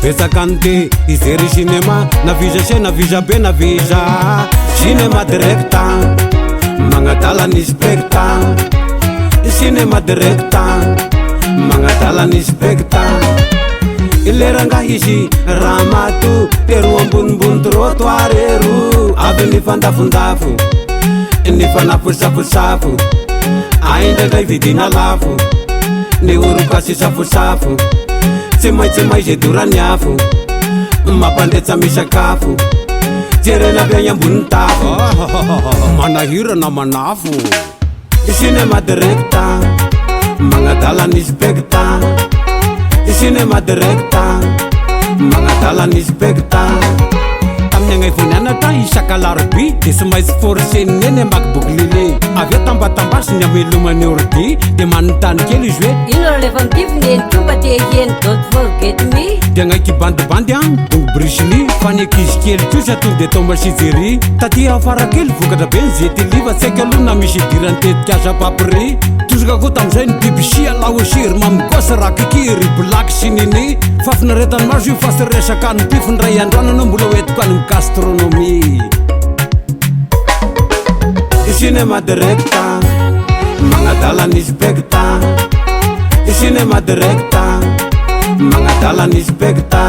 besakante izery cinéma naviza se naviza be naviza cinéma directa magnadalany specta cinéma directa magnadalany specta ileranga izy raha mato tero ambonimbony trottoir ero avy nifandafondafo nifanafosafosafo aindraindray vidina lafo ny orokasy safosafo tsy maitsy zay dorany afo mampandretsa misakafo jerena avy agny ambony tafo manahirana manafo cinéma directa magnadalany specta cinéma directa magnadalany specta tamin'ny agnay vonianatra isaka larobia de sy maintsy forseniny amaky boklele avy tambatambasy ny amelomany ordi de manontany kely izy hoe ino rehefa mipivony eny tomba te hieny don't forget me de agnaiky bandibandy a dongo brisiny fa ny ankizy kely kosa tonga de tomba sijery taty afara kely vokatra be ny zetiliva tsaiky aloha na misy idirany tetika aza papri tosaka koa tamizay ny bibisia laosiry mamigosy rakikiry blaky sininy fafinaretany maro io fa sy resaka ny pifony ray androananao mbola hoetiko any gastronomie cinéma directa magnadalany specta cinéma directa magnadalany specta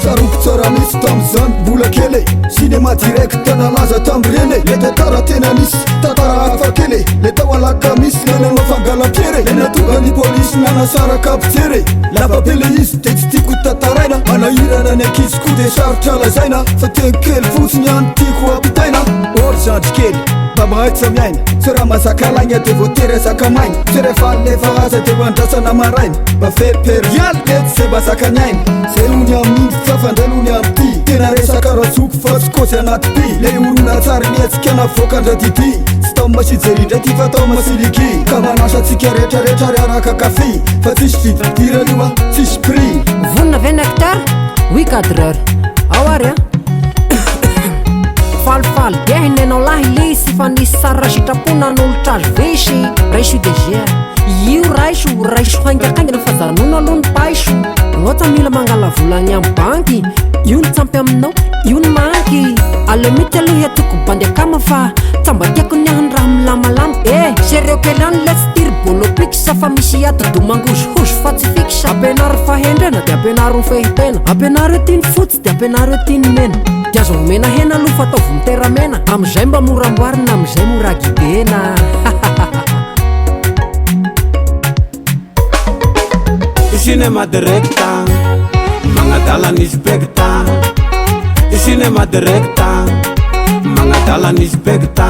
saroko tsara nisy tamizany mbola kely cinéma directa nalaza tamreny le tatara tena nisy tatara hafa kely le tao alaka misy nananao fangalam-piery le natonga ny polisy nanasaraka ampijery lavapele izy de tsy tiako tataraina manahirana ny ankizy ko de sarotra lazaina fa teny kely fotsiny any tiako ampitaina orzandry kely mba mahaitsa miaina tsy raha masakalaigna de voatery azakamaigna tsy rehefa lefa aza de hoandrasana maraina mba feperialy mety zay mazakany aina zay ony amin'ny fafandray ony amty tena resaka razoko fa tsy kôsy anaty pi le orona tsary mietsika navoakandra didy tsy tao masijerindray ty fa tao masiliki ka manasatsika rehetrarehetra ry araka kafi fa tsisy vididirany a tsisy prix vonina 20 hectare 8 cadreur ao ary a falifaly dia hinenao lahy lisy fa nisy sara sitrapona n'olotra azo vesy raiso dégr io raiso haingakaingana fa zanona aloha ny paiso loatra mila mangala volagny amin'ny banky io ny tsampy aminao io ny manky alemity aloha hiatoko bandy akama fa tsamba tiako ny ahany raha milamalama sereo kely any letsy tiry bolopixa fa misy ato domangozohozo fa tsy fixa ampianaro fahendrena de ampianaro ny fehitena ampianaro etiany fotsy de ampianaro etiany mena de azo momena hena aloha fa ataovy miteramena amizay mba moramboarina amizay mora gidena cinéma directa magnadalany specta cinéma directa magnadalany specta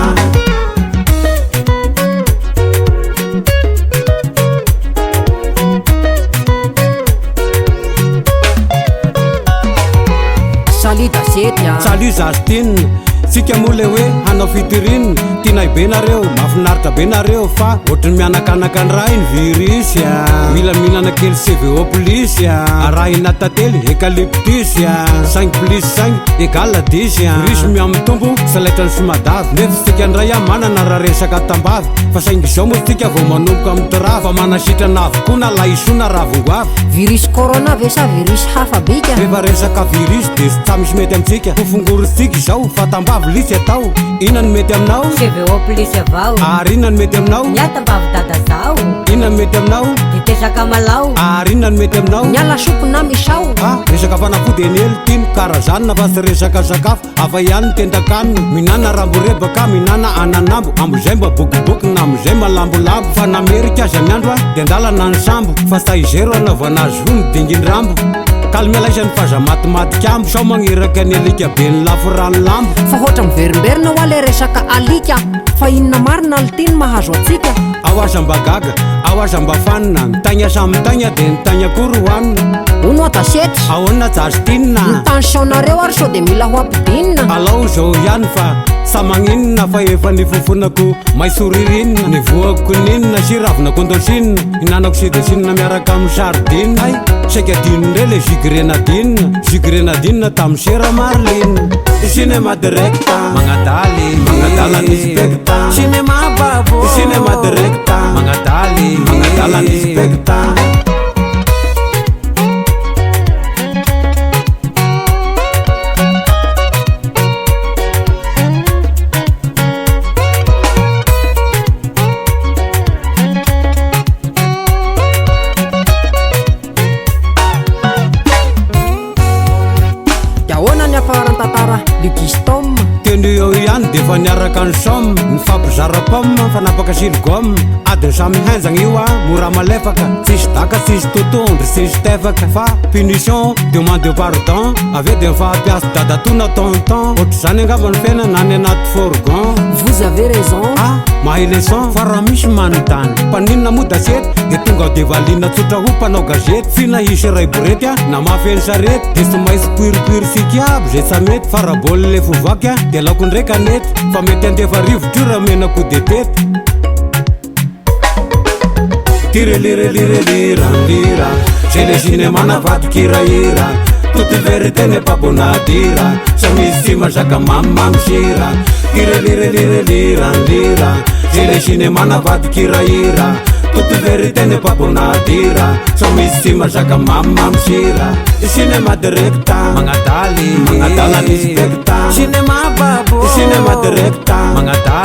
salut Zastin tsika moa le hoe hanao fitiriny tianay be nareo mafinaritra be nareo fa ohatrany mianakanaka ny raha iny virusy mila mihinana kely CVO plus raha ina tately eucalyptus 5 plus 5 égale 10 virus miamitombo salaitrany somadavy nefa tsika ndray manana raha resaka tambavy fa saingy zao moa tsika vao manomboka amin'ny tara fa manasitrana avokoa na laisona ravongoavy virus corona ve sa virus hafa bika rehefa resaka virus de tsy misy mety amintsika fofongorotsika zao fa tambavy lisy atao inany mety aminao CVO plus avao ary inany mety aminao miatambavy dada zao inany mety aminao ditesaka malao ary inany mety aminao miala soko na misao resaka fanafody eny hely tiny karazanina fa sy resaka sakafo afa ihany ny tendakanina minana ramborebaka minana ananambo ambozay mba bokiboky na amizay malambolambo fa namerika aza ny andro de andalana ny sambo fa staizero anaovana azy ho ny dingin-drambo kalmialaisany faza matimatika ambo sao magneraka ny alika be ny lafo rano lambo fa hoatra miverimberina ho ale resaka alika fa inona marina alitiny mahazo atsika ao aza mba gaga ao aza mba fanina nitagna samytagna de nitagna kory hoanina ono atasety ahoana jastinina ny tensionnareo ary sao de mila ho ampidinina alao zao ihany fa samaninina fa efa ny fofonako maisoririnina ny voako ninina sy ravina kondosinina inanako sedesinina miaraka amin'ny sardinina ay saika dinindray le jugrenadinina tamin'ny sera marlina cinéma directa magnadalany specta cinéma babo cinéma directa magnadalany specta Defa niaraka ny som ny fampizara-pom fanapaka silgom adiny samy henjagna io a mora malefaka tsisy daka tsisy totondry tsisy tefaka fa punition demande de pardon aveo de mifampiasa dadatona tonton ohatry zany angambany fena nany anaty fourgon. Vous avez raison. mahay leçon fa raha misy manontany mpanina moa dasety de tonga de valina tsotra ho mpanao gazety fina isy ray borety a na mafeny sarety de sy maisy puripury sikiabo zay sa mety fa raha boly le fovaky a de laoko ndraiky anety fa mety andefa rivotra raha menako de tety tirelirelireliranlira zay le cinéma navadiky hirahira toute vérité n'est pas bonne à dire sa misy tsy mazaka mamimamy sira tirelirelireliranlira zay le cinéma navadiky hirahira toute vérité n'est pas bonne à dire sa misy tsy mazaka mamimamy sira cinéma directa magnadaly magnadala ny specta cinéma babo cinéma directa magnadaly